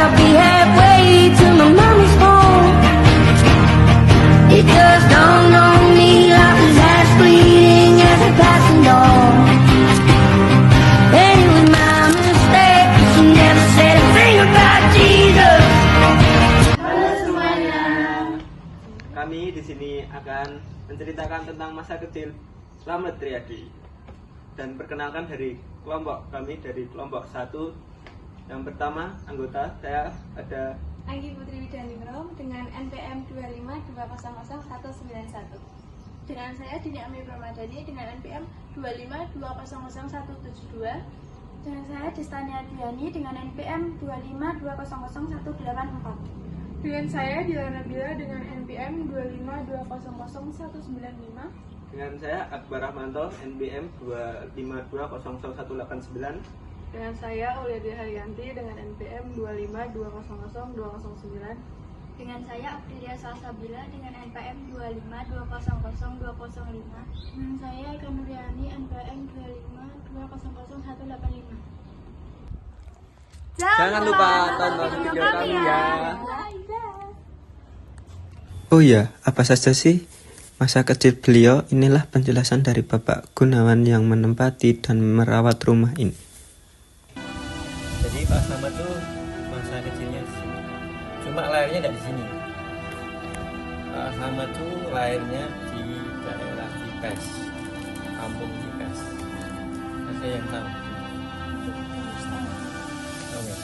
I'll be halfway to my mama's home. It just dawned on me life was as fleeting as a passing dawn. And it was my mistake, she never said a thing about Jesus. Halo semuanya. Kami di sini akan menceritakan tentang masa kecil Slamet Riyadi. Dan perkenalkan dari kelompok kami, dari kelompok 1. Yang pertama, anggota saya ada Anggi Putri Widaningrum dengan NPM 252000191. Dengan saya Dini Ami Pramadani dengan NPM 252000172. Dengan saya Destani Adriani dengan NPM 252000184. Dengan saya Dilana Bila dengan NPM 252000195. Dengan saya Akbar Rahmanto NPM 252000189. Dengan saya Auliadi Haryanti dengan NPM 252000209. Dengan saya Aprilia Salsabila dengan NPM 252002005. Dengan saya Eka Nuriani NPM 252000185. Jangan lupa tonton video kami ya. Oh ya, apa saja sih masa kecil beliau? Inilah penjelasan dari Bapak Gunawan yang menempati dan merawat rumah ini. Jadi Pak Slamet tuh masa kecilnya di sini. Cuma lahirnya nggak di sini. Pak Slamet tuh lahirnya di daerah Cipes, kampung Cipes. Ada yang tahu? Tahu nggak?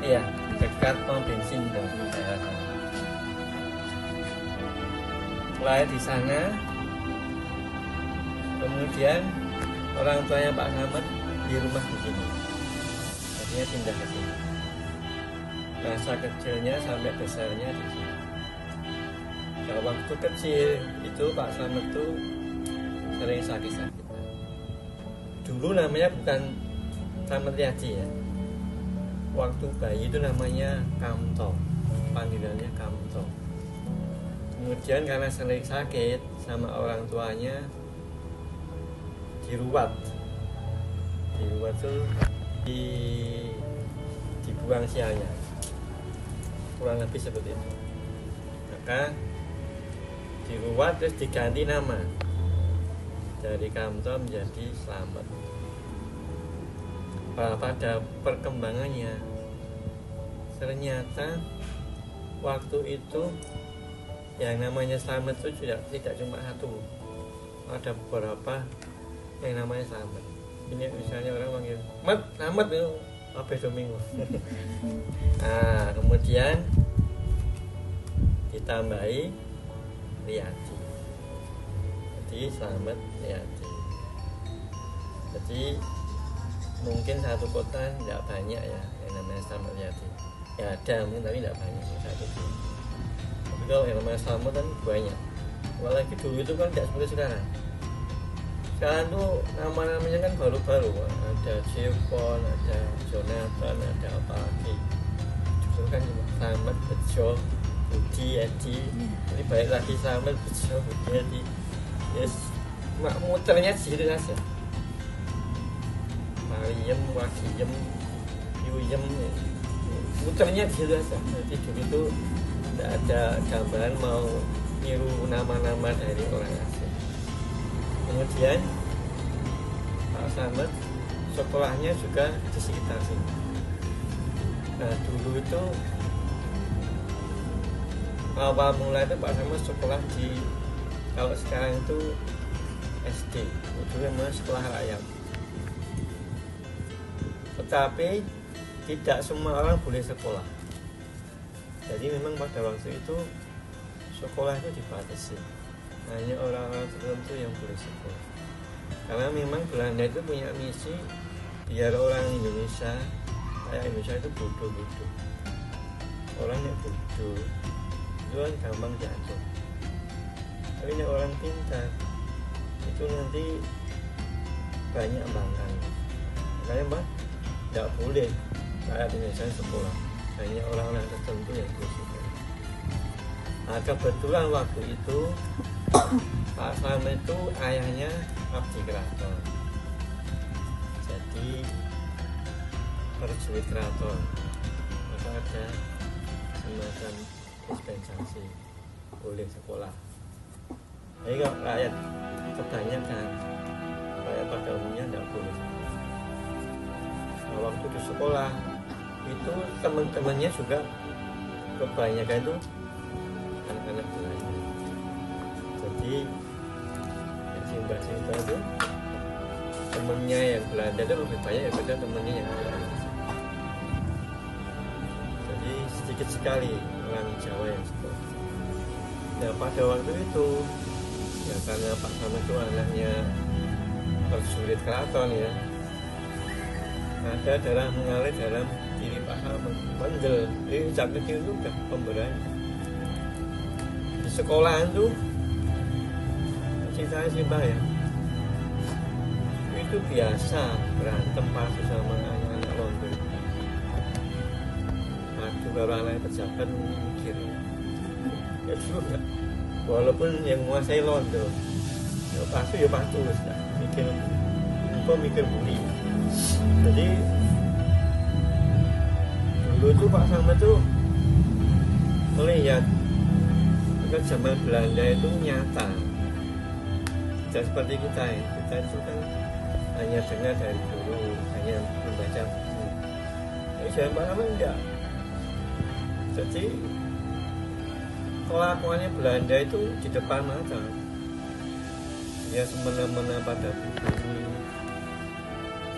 Iya, dekat pom bensin tuh daerah sana. Lahir di sana. Kemudian orang tuanya Pak Slamet di rumah di sini. Akhirnya pindah ke sini. Masa kecilnya sampai besarnya di sini. Kalau waktu kecil itu Pak Slamet tuh sering sakit-sakitan. Dulu namanya bukan Slamet Riyadi ya. Waktu bayi itu namanya Kamto, panggilannya Kamto. Kemudian karena sering sakit sama orang tuanya diruat tuh dibuang sialnya, kurang lebih seperti itu. Maka diruat terus diganti nama dari Kamto menjadi Slamet. Pada perkembangannya ternyata waktu itu yang namanya Slamet itu tidak cuma satu, ada beberapa yang namanya Slamet. Ini misalnya orang manggil Mat, Slamet itu apa Domingo. Nah, kemudian ditambahi Riyadi, jadi Slamet Riyadi. Jadi mungkin satu kota tidak banyak ya yang namanya Slamet Riyadi. Ya ada mungkin tapi tidak banyak, satu dua. Tapi kalau yang namanya Slamet kan banyak. Apalagi dulu itu kan tidak seperti sekarang. Sekarang tuh nama-namanya kan baru-baru, ada Jepon, ada Jonathan, ada apa lagi. Dulu kan cuma Slamet, Bejo, Budi, Edi. Jadi balik lagi Slamet, Bejo, Budi, Edi. Yes, muternya di situ saja. Mariem, Wagiem, Yuyem, muternya di situ saja. Jadi dulu itu tidak ada gambaran mau niru nama-nama dari orang asing. Kemudian Pak Slamet sekolahnya juga di sekitar sini. Nah dulu itu awal mulai itu Pak Slamet sekolah di, kalau sekarang itu SD, dulu memang sekolah rakyat. Tetapi tidak semua orang boleh sekolah. Jadi memang pada waktu itu sekolah itu dibatasi. Hanya orang-orang tertentu yang boleh sekolah. Karena memang Belanda itu punya misi biar orang Indonesia, kayak Indonesia itu bodoh-bodoh. Orang yang bodoh itu kan gampang jatuh. Tapi yang orang pintar itu nanti banyak bangkang. Makanya Mbak tidak boleh kayak Indonesia sekolah. Hanya orang-orang tertentu yang boleh sekolah. Nah kebetulan waktu itu Pak Slamet itu ayahnya abdi keraton. Jadi prajurit keraton, maka ada semacam dispensasi boleh sekolah. Jadi kalau rakyat kebanyakan, rakyat pada umumnya tidak boleh. Nah, waktu di sekolah itu teman-temannya juga kebanyakan itu anak-anak Belanda. Jadi Simba itu temennya yang Belanda itu lebih banyak daripada temennya yang Belanda. Jadi sedikit sekali orang Jawa yang sekolah. Nah pada waktu itu ya karena Pak Samet itu anaknya prajurit keraton ya, ada darah mengalir dalam diri Pak Samet, bandel. Jadi sejak kecil itu udah pemberani. Di sekolahan tuh ceritanya sih Mbak ya, itu biasa berantem pasti sama anak-anak londo. Aduh kalau anak pejabat mikir ya juga, walaupun yang menguasai londo ya pasti mikir buli. Jadi dulu tuh Pak Samet tuh melihat zaman Belanda itu nyata. Tidak seperti kita ya, kita itu kan hanya dengar dari guru, hanya membaca buku. Jadi saya paham enggak. Jadi kelakuannya Belanda itu di depan mata. Dia semena-mena pada buku,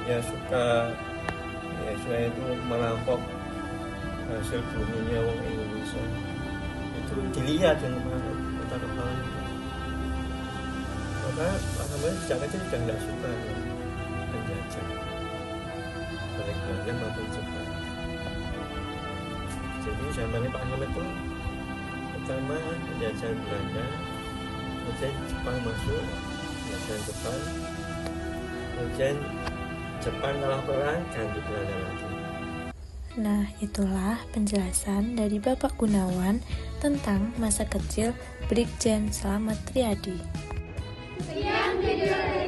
dia suka itu merampok hasil buminya orang Indonesia. Itu dilihat dengan mata kepala. Maka Pak Samet sejak kecil sudah tidak suka menjajah baik Belanda maupun Jepang. Jadi zamannya Pak Samet itu pertama penjajahan Belanda, kemudian Jepang masuk, penjajahan Jepang, kemudian Jepang kalah perang, ganti Belanda lagi. Nah, itulah penjelasan dari Bapak Gunawan tentang masa kecil Brigjen Slamet Riyadi. Sekian video dari